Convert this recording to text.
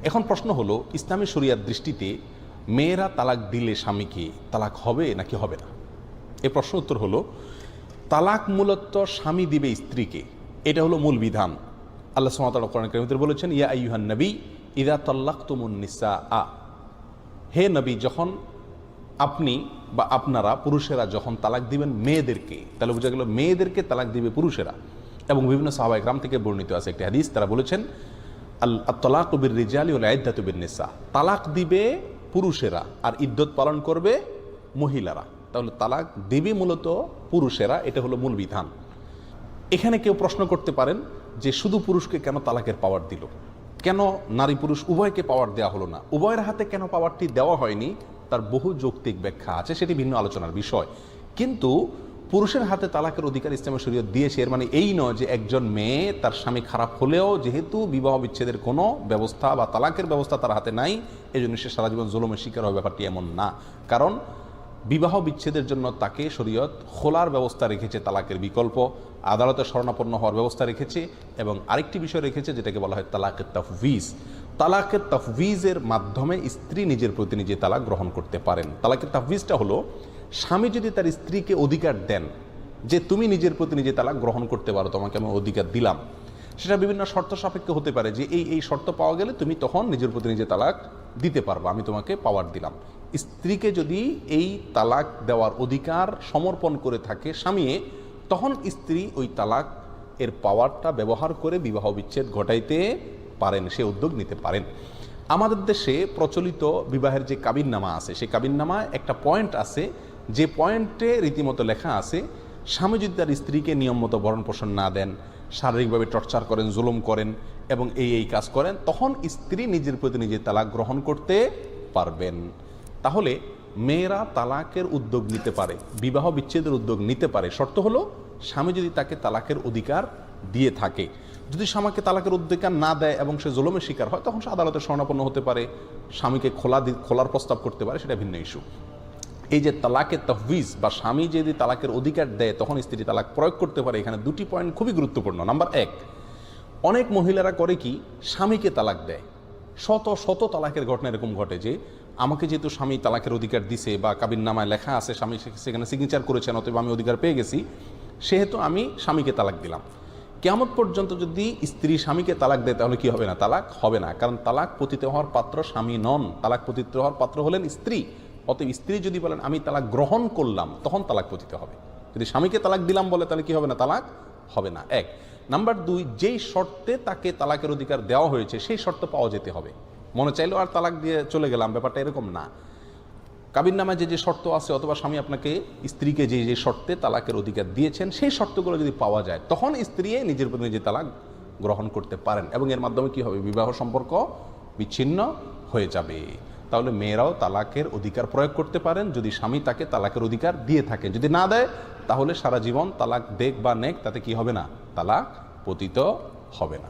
এখন প্রশ্ন হলো, ইসলামী শরিয়ার দৃষ্টিতে মেয়েরা তালাক দিলে স্বামীকে তালাক হবে নাকি হবে না? এই প্রশ্ন উত্তর হলো, তালাক মূলত স্বামী দিবে স্ত্রীকে, এটা হলো মূল বিধান। আল্লাহ সুবহানাহু ওয়া তাআলা কোরআন কারীমে বলেছেন, ইয়া আইয়ুহান নবী ইযা তাল্লাকতুমুন নিসা, হে নবী, যখন আপনি বা আপনারা পুরুষেরা যখন তালাক দিবেন মেয়েদেরকে, তাহলে বোঝা গেল মেয়েদেরকে তালাক দিবে পুরুষেরা। এবং বিভিন্ন সাহাবায়ে কেরাম থেকে বর্ণিত আছে একটি হাদিস, তারা বলেছেন আত-তালাকু বির-রিজালি ওয়াল ইদ্দাতু বিন-নিসা, তালাক দিবে পুরুষেরা আর ইদ্যত পালন করবে মহিলারা। তাহলে তালাক দিবে মূলত পুরুষেরা, এটা হলো মূল বিধান। এখানে কেউ প্রশ্ন করতে পারেন যে শুধু পুরুষকে কেন তালাকের পাওয়ার দিল, কেন নারী পুরুষ উভয়কে পাওয়ার দেওয়া হলো না, উভয়ের হাতে কেন পাওয়ারটি দেওয়া হয়নি? তার বহু যৌক্তিক ব্যাখ্যা আছে, সেটি ভিন্ন আলোচনার বিষয়। কিন্তু পুরুষের হাতে তালাকের অধিকার ইসলামী শরীয়ত দিয়েছে, এর মানে এই নয় যে একজন মেয়ে তার স্বামী খারাপ হলেও যেহেতু বিবাহ বিচ্ছেদের কোনো ব্যবস্থা বা তালাকের ব্যবস্থা তার হাতে নাই, এই জন্য সে সারা জীবন জুলুমের শিকার হবে, ব্যাপারটি এমন না। কারণ বিবাহ বিচ্ছেদের জন্য তাকে শরীয়ত খোলার ব্যবস্থা রেখেছে, তালাকের বিকল্প, আদালতে শরণাপন্ন হওয়ার ব্যবস্থা রেখেছে, এবং আরেকটি বিষয় রেখেছে যেটাকে বলা হয় তালাকের তাফউইজ। তালাকের তাফউইজের মাধ্যমে স্ত্রী নিজের প্রতি নিজে তালাক গ্রহণ করতে পারেন। তালাকের তাফউইজটা হলো, স্বামী যদি তার স্ত্রীকে অধিকার দেন যে তুমি নিজের প্রতি নিজে তালাক গ্রহণ করতে পারো, তোমাকে আমি অধিকার দিলাম, সেটা বিভিন্ন শর্ত সাপেক্ষে হতে পারে যে এই শর্ত পাওয়া গেলে তুমি তখন নিজের প্রতি নিজে তালাক দিতে পারবা, আমি তোমাকে পাওয়ার দিলাম। স্ত্রীকে যদি এই তালাক দেওয়ার অধিকার সমর্পণ করে থাকে স্বামী, তখন স্ত্রী ওই তালাক এর পাওয়ারটা ব্যবহার করে বিবাহ বিচ্ছেদ ঘটাইতে পারেন, সে উদ্যোগ নিতে পারেন। আমাদের দেশে প্রচলিত বিবাহের যে কাবিননামা আছে, সেই কাবিননামায় একটা পয়েন্ট আছে, যে পয়েন্টে রীতিমতো লেখা আছে, স্বামী যদি তার স্ত্রীকে নিয়ম মতো ভরণ পোষণ না দেন, শারীরিকভাবে টর্চার করেন, জুলুম করেন এবং এই কাজ করেন, তখন স্ত্রী নিজের প্রতি নিজে তালাক গ্রহণ করতে পারবেন। তাহলে মেয়েরা তালাকের উদ্যোগ নিতে পারে, বিবাহ বিচ্ছেদের উদ্যোগ নিতে পারে, শর্ত হলো স্বামী যদি তাকে তালাকের অধিকার দিয়ে থাকে। যদি স্বামীকে তালাকের অধিকার না দেয় এবং সে জুলুমের শিকার হয়, তখন সে আদালতে শরণাপন্ন হতে পারে, স্বামীকে খোলার প্রস্তাব করতে পারে, সেটা ভিন্ন ইস্যু। এই যে তালাকের তাফউইজ বা স্বামী যদি তালাকের অধিকার দেয় তখন স্ত্রী তালাক প্রয়োগ করতে পারে, এখানে দুটি পয়েন্ট খুবই গুরুত্বপূর্ণ। নাম্বার এক, অনেক মহিলারা করে কি, স্বামীকে তালাক দেয়। শত শত তালাকের ঘটনা এরকম ঘটে যে আমাকে যেহেতু স্বামী তালাকের অধিকার দিছে বা কাবিননামায় লেখা আছে, স্বামী সেখানে সিগনেচার করেছেন, অতএব আমি অধিকার পেয়ে গেছি, সেহেতু আমি স্বামীকে তালাক দিলাম। কিয়ামত পর্যন্ত যদি স্ত্রী স্বামীকে তালাক দেয় তাহলে কি হবে না? তালাক হবে না, কারণ তালাক পতিত হওয়ার পাত্র স্বামী নন, তালাক পতিত হওয়ার পাত্র হলেন স্ত্রী। অতএব স্ত্রী যদি বলেন আমি তালাক গ্রহণ করলাম, তখন তালাক পতিত হবে। যদি স্বামীকে তালাক দিলাম বলে, তাহলে কি হবে না? তালাক হবে না। এক। নাম্বার দুই, যেই শর্তে তাকে তালাকের অধিকার দেওয়া হয়েছে সেই শর্ত পাওয়া যেতে হবে। মনে চাইলেও আর তালাক দিয়ে চলে গেলাম, ব্যাপারটা এরকম না। কাবিননামায় যে শর্ত আছে, অথবা স্বামী আপনাকে স্ত্রীকে যে শর্তে তালাকের অধিকার দিয়েছেন, সেই শর্তগুলো যদি পাওয়া যায়, তখন স্ত্রী নিজের প্রতি নিজে তালাক গ্রহণ করতে পারেন, এবং এর মাধ্যমে কি হবে? বিবাহ সম্পর্ক বিচ্ছিন্ন হয়ে যাবে। তাহলে মেয়েরাও তালাকের অধিকার প্রয়োগ করতে পারেন যদি স্বামী তাকে তালাকের অধিকার দিয়ে থাকেন। যদি না দেয়, তাহলে সারা জীবন তালাক দেখ বা নেক, তাতে কি হবে না? তালাক পতিত হবে না।